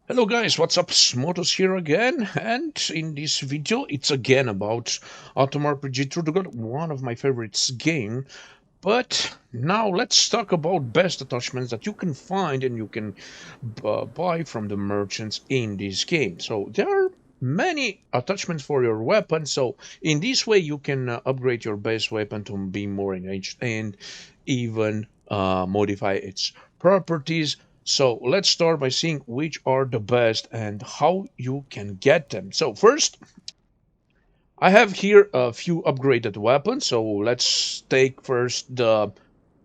Hello guys, what's up? Smotus here again, and in this video it's again about RPG Trudograd, one of my favorites game. But now let's talk about best attachments that you can find and you can buy from the merchants in this game. So there are many attachments for your weapon, so in this way you can upgrade your base weapon to be more engaged and even modify its properties. So let's start by seeing which are the best and how you can get them. So first, I have here a few upgraded weapons. So let's take first the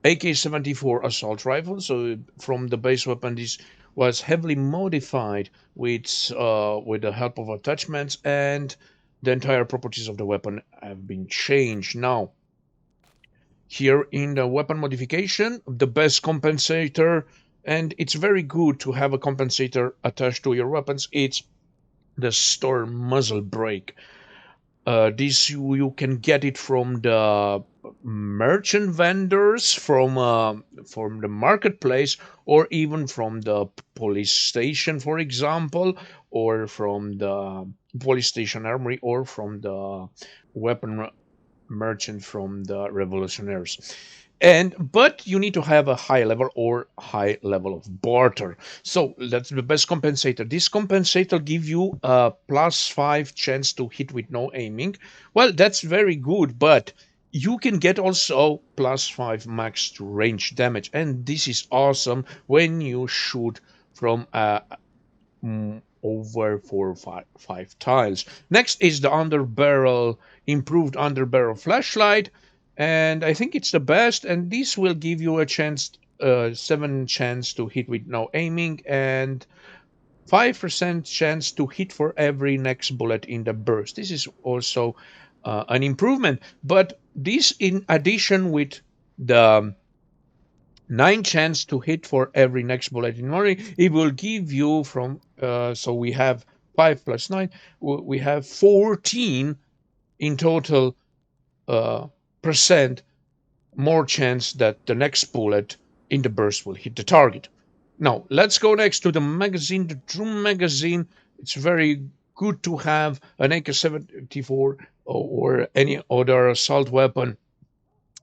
AK74 assault rifle. So from the base weapon, this was heavily modified with the help of attachments, and the entire properties of the weapon have been changed. Now, here in the weapon modification, the best compensator, and it's very good to have a compensator attached to your weapons. It's the storm muzzle brake. This you can get it from the merchant vendors, from the marketplace, or even from the police station, for example, or from the police station armory, or from the weapon merchant from the revolutionaries. But you need to have a high level or high level of barter. So that's the best compensator. This compensator give you a +5 chance to hit with no aiming. Well, that's very good, but you can get also +5 max to range damage, and this is awesome when you shoot from over 4 or 5 tiles. Next is the improved underbarrel flashlight, and I think it's the best. And this will give you a chance, 7 chance to hit with no aiming, and 5% chance to hit for every next bullet in the burst. This is also an improvement, but this in addition with the 9 chance to hit for every next bullet in memory. It will give you from so we have 5 plus 9. We have 14 in total percent more chance that the next bullet in the burst will hit the target. Now let's go next to the magazine, the drum magazine. It's very good to have an AK74 or any other assault weapon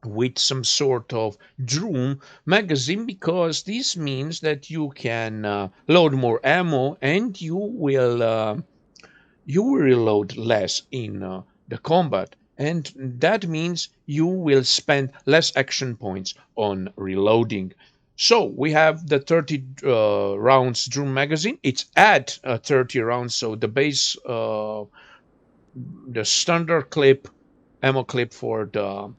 with some sort of drum magazine, because this means that you can load more ammo, and you will reload less in the combat, and that means you will spend less action points on reloading. So we have the 30 rounds drum magazine. It's at 30 rounds, so the base the standard clip ammo clip for the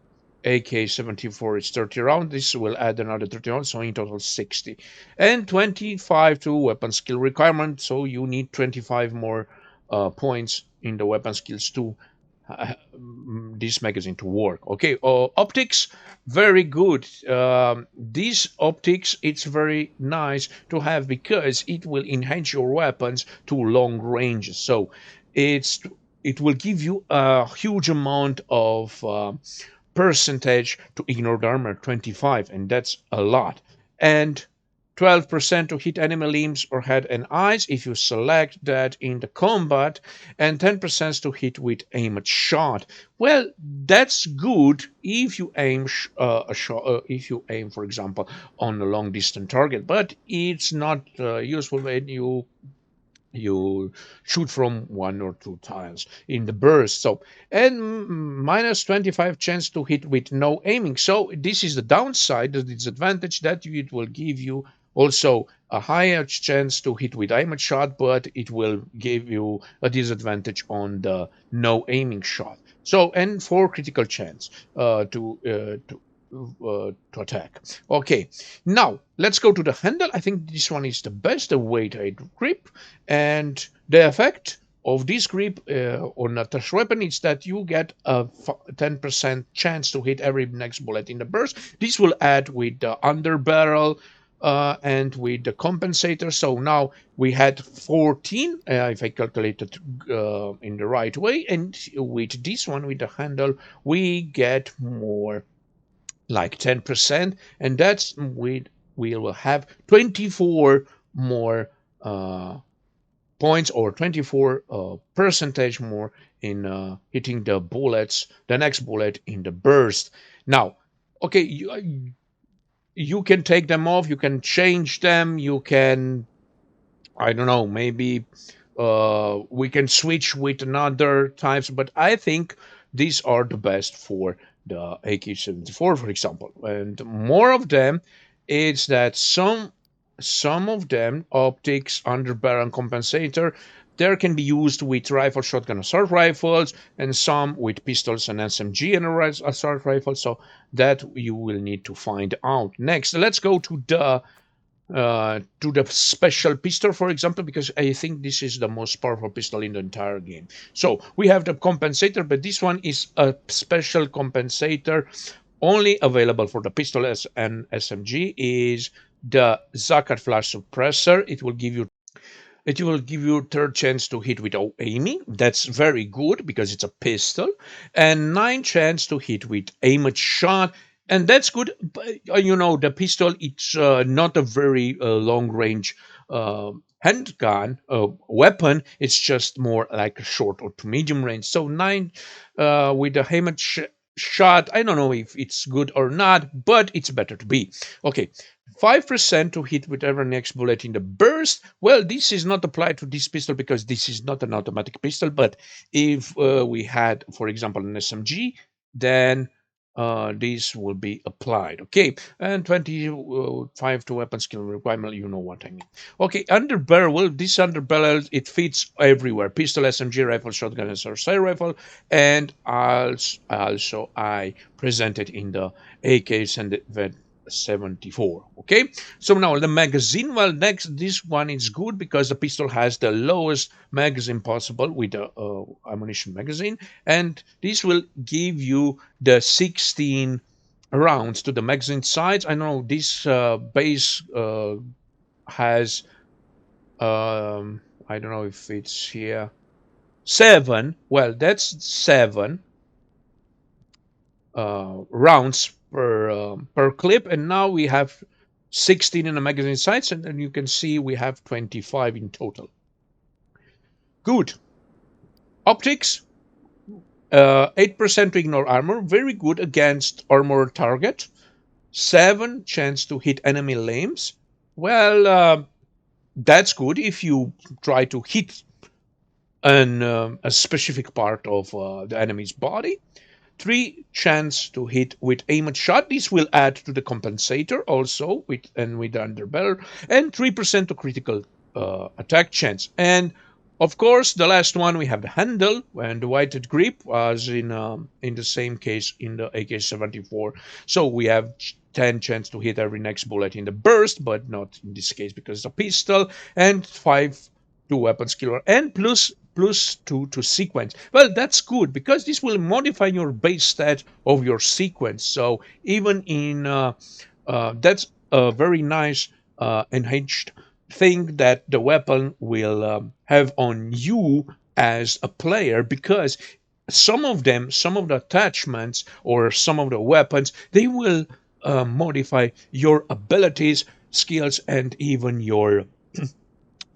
AK74 is 30 rounds. This will add another 30 rounds, so in total 60. And 25 to weapon skill requirement, so you need 25 more points in the weapon skills to this magazine to work. Okay, optics, very good. These optics, it's very nice to have because it will enhance your weapons to long ranges. So it's it will give you a huge amount of percentage to ignore the armor, 25, and that's a lot. And 12% to hit enemy limbs or head and eyes if you select that in the combat, and 10% to hit with aimed shot. Well, that's good if you aim a shot, if you aim, for example, on a long distance target, but it's not useful when you shoot from 1 or 2 tiles in the burst. So, and minus 25 chance to hit with no aiming. So this is the downside, the disadvantage, that it will give you also a higher chance to hit with aimed shot, but it will give you a disadvantage on the no aiming shot. So, and for critical chance to attack. Okay, now let's go to the handle. I think this one is the best, the weighted grip, and the effect of this grip on a touch weapon is that you get a 10% chance to hit every next bullet in the burst. This will add with the underbarrel and with the compensator. So now we had 14, if I calculated in the right way, and with this one, with the handle, we get more, like 10%, and that's we will have 24 more points or 24 percentage more in hitting the bullets, the next bullet in the burst. Now, okay, you can take them off, you can change them, you can, I don't know, maybe we can switch with another types, but I think these are the best for the AK74, for example. And more of them is that some of them optics, underbarrel, and compensator, there can be used with rifle, shotgun, assault rifles, and some with pistols and SMG and assault rifles. So that you will need to find out. Next, let's go to the special pistol, for example, because I think this is the most powerful pistol in the entire game. So we have the compensator, but this one is a special compensator only available for the pistol and SMG is the Zakat flash suppressor. It will give you third chance to hit without aiming. That's very good because it's a pistol. And 9 chance to hit with aimed shot. And that's good. But, the pistol, it's not a very long range handgun weapon. It's just more like a short or to medium range. So 9 with the aimed shot. I don't know if it's good or not, but it's better to be. Okay, 5% to hit whatever next bullet in the burst. Well, this is not applied to this pistol because this is not an automatic pistol, but if we had, for example, an SMG, then this will be applied. Okay, and 25 to weapon skill requirement, you know what I mean. Okay, underbarrel, well, this underbarrel, it fits everywhere. Pistol, SMG, rifle, shotgun, SRC rifle, and also I presented in the AKs and the 74. Okay, so now the magazine, well, next this one is good because the pistol has the lowest magazine possible with the ammunition magazine, and this will give you the 16 rounds to the magazine sides. I know this base has I don't know if it's here 7. Well, that's 7 rounds per clip, and now we have 16 in the magazine sights, and then you can see we have 25 in total. Good. Optics, 8% to ignore armor, very good against armor target. 7 chance to hit enemy limbs. Well, that's good if you try to hit a specific part of the enemy's body. 3 chance to hit with aimed shot. This will add to the compensator also with the underbarrel, and 3% to critical attack chance. And of course, the last one we have the handle and the weighted grip, as in the same case in the AK74. So we have 10 chance to hit every next bullet in the burst, but not in this case because it's a pistol, and 5 to weapon skill, and plus 2 to sequence. Well, that's good because this will modify your base stat of your sequence. So even in that's a very nice enhanced thing that the weapon will have on you as a player, because some of the attachments or some of the weapons, they will modify your abilities, skills, and even your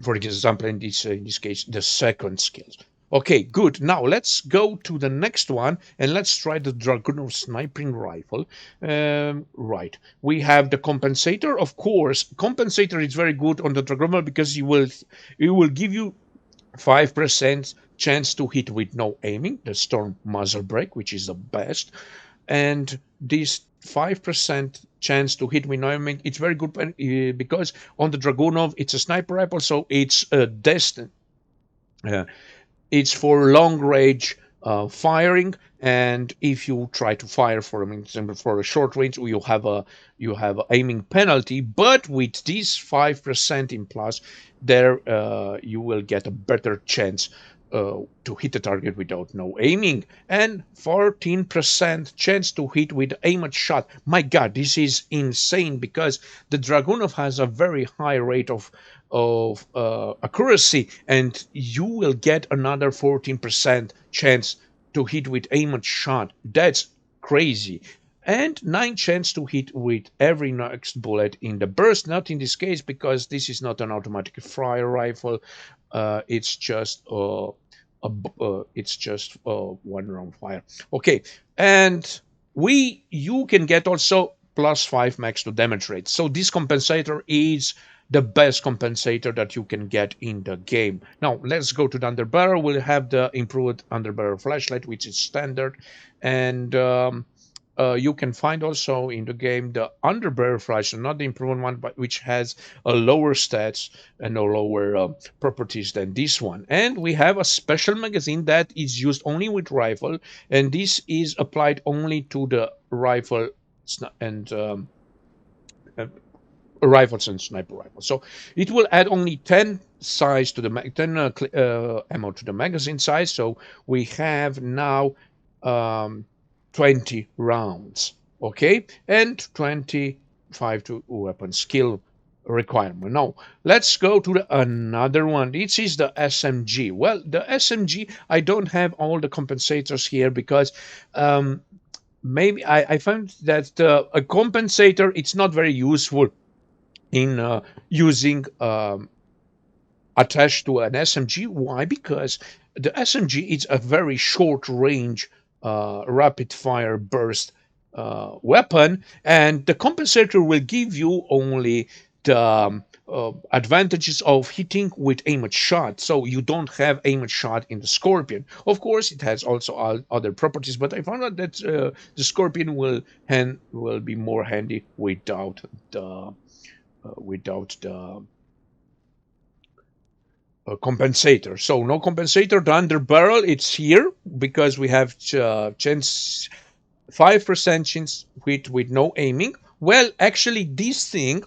for example, in this case, the second skills. Okay, good. Now let's go to the next one and let's try the Dragunov sniping rifle. Right, we have the compensator. Of course, compensator is very good on the Dragunov because it will give you 5% chance to hit with no aiming, the storm muzzle brake, which is the best, and this 5% chance to hit with no aiming, it's very good because on the Dragunov it's a sniper rifle, so it's destined. It's for long range firing, and if you try to fire for example for a short range, you have a aiming penalty. But with this 5% in plus, there you will get a better chance to hit the target without no aiming, and 14% chance to hit with aimed shot. My God, this is insane because the Dragunov has a very high rate of accuracy, and you will get another 14% chance to hit with aimed shot. That's crazy. and 9 chance to hit with every next bullet in the burst. Not in this case because this is not an automatic fire rifle. It's just one round fire. Okay, and you can get also +5 max to damage rate. So this compensator is the best compensator that you can get in the game. Now let's go to the underbarrel. We'll have the improved underbarrel flashlight, which is standard, and you can find also in the game the underbarrel flashlight, not the improved one, but which has a lower stats and a lower properties than this one. And we have a special magazine that is used only with rifle, and this is applied only to the rifle and uh, rifles and sniper rifles. So it will add only 10 size to the 10 ammo to the magazine size. So we have now um, 20 rounds, okay, and 25 to weapon skill requirement. Now let's go to another one. This is the SMG. Well, the SMG, I don't have all the compensators here because maybe I found that a compensator, it's not very useful in using attached to an SMG. Why? Because the SMG is a very short range rapid fire burst weapon, and the compensator will give you only the advantages of hitting with aimed shot. So you don't have aimed shot in the Scorpion. Of course, it has also other properties, but I found out that the Scorpion will be more handy without the compensator. So no compensator. The under barrel, it's here because we have chance 5% chance with no aiming. Well, actually, this thing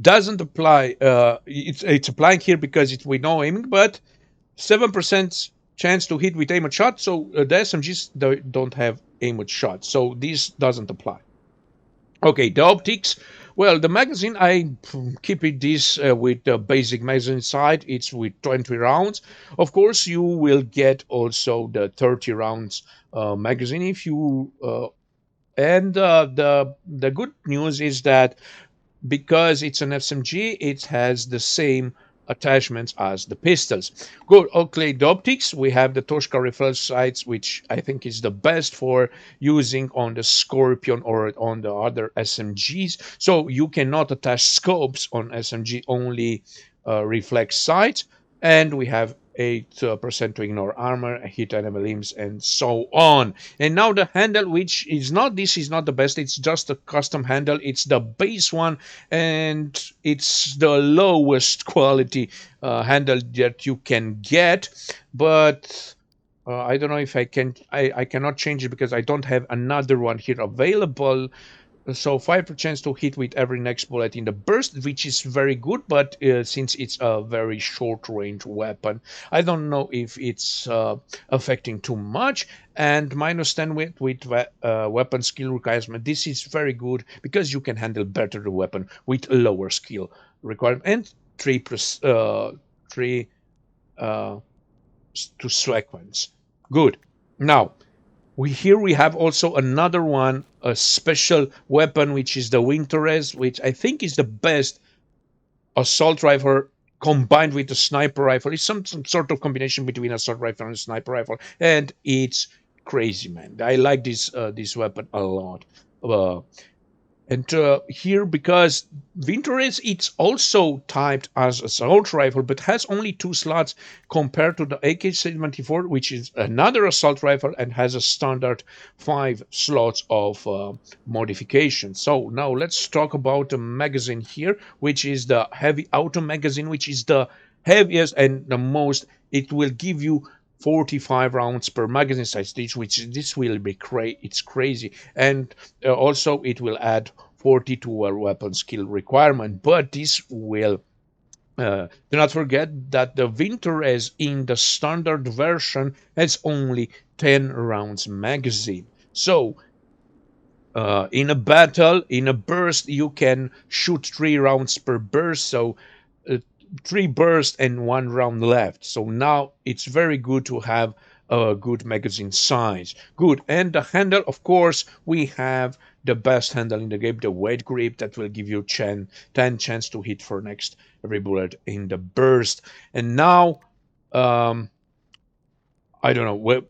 doesn't apply. It's applying here because it's with no aiming, but 7% chance to hit with aimed shot. So the SMGs don't have aimed shot, so this doesn't apply. Okay, the optics. Well, the magazine, I keep it this with the basic magazine side. It's with 20 rounds. Of course, you will get also the 30 rounds magazine if you. And the good news is that because it's an SMG, it has the same attachments as the pistols. Good. Okay, the optics, we have the Toshka reflex sights, which I think is the best for using on the Scorpion or on the other SMGs. So you cannot attach scopes on SMG, only reflex sights. And we have 8% to ignore armor, hit enemy limbs, and so on. And now the handle, which is not, this is not the best, it's just a custom handle. It's the base one, and it's the lowest quality handle that you can get. But I don't know if I cannot change it because I don't have another one here available. So 5% chance to hit with every next bullet in the burst, which is very good, but since it's a very short range weapon, I don't know if it's affecting too much. And -10 with weapon skill requirement. This is very good because you can handle better the weapon with lower skill requirement. And 3 to sequence. Good. Now we have also another one, a special weapon, which is the Winterez, which I think is the best assault rifle combined with the sniper rifle. It's some sort of combination between assault rifle and sniper rifle, and it's crazy, man. I like this weapon a lot. And here, because Winterez, it's also typed as assault rifle, but has only 2 slots compared to the AK74, which is another assault rifle and has a standard 5 slots of modification. So now let's talk about the magazine here, which is the heavy auto magazine, which is the heaviest and the most. It will give you 45 rounds per magazine size, which this will be it's crazy. And also it will add 40 to a weapon skill requirement, but this will do not forget that the Winterez in the standard version has only 10 rounds magazine. So in a battle, in a burst, you can shoot 3 rounds per burst. So 3 bursts and 1 round left. So now it's very good to have a good magazine size. Good. And the handle, of course, we have the best handle in the game, the weight grip, that will give you 10 chance to hit for next every bullet in the burst. And now, I don't know. Well,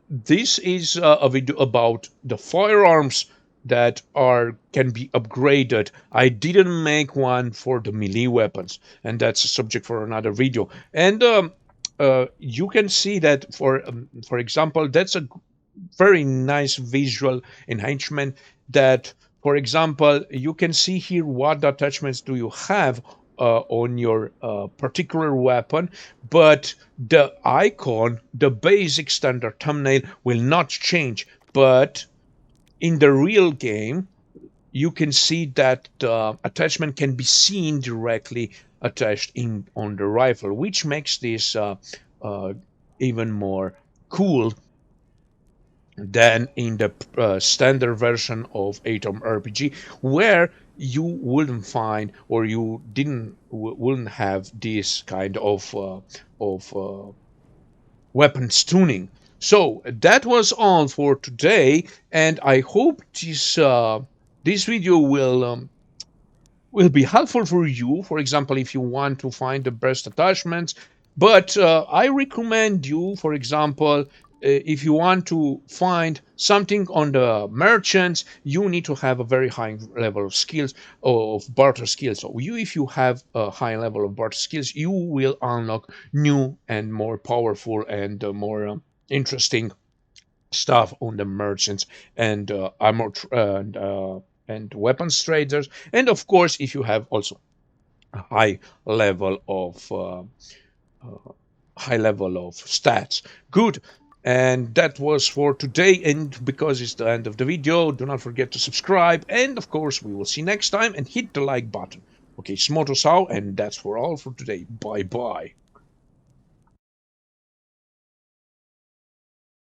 this is a video about the firearms that are can be upgraded. I didn't make one for the melee weapons, and that's a subject for another video. And you can see that for example, that's a very nice visual enhancement. That, for example, you can see here what attachments do you have on your particular weapon, but the icon, the basic standard thumbnail, will not change. But in the real game, you can see that the attachment can be seen directly attached in on the rifle, which makes this even more cool than in the standard version of Atom RPG, where you wouldn't find, or you wouldn't have this kind of weapons tuning. So that was all for today, and I hope this video will be helpful for you. For example, if you want to find the best attachments. But I recommend you, for example, if you want to find something on the merchants, you need to have a very high level of skills, of barter skills. So if you have a high level of barter skills, you will unlock new and more powerful and more interesting stuff on the merchants and armor and weapons traders. And of course, if you have also a high level of stats. Good. And that was for today. And because it's the end of the video, do not forget to subscribe. And of course, we will see you next time, and hit the like button. Okay, Smotus out, and that's for all for today. Bye bye.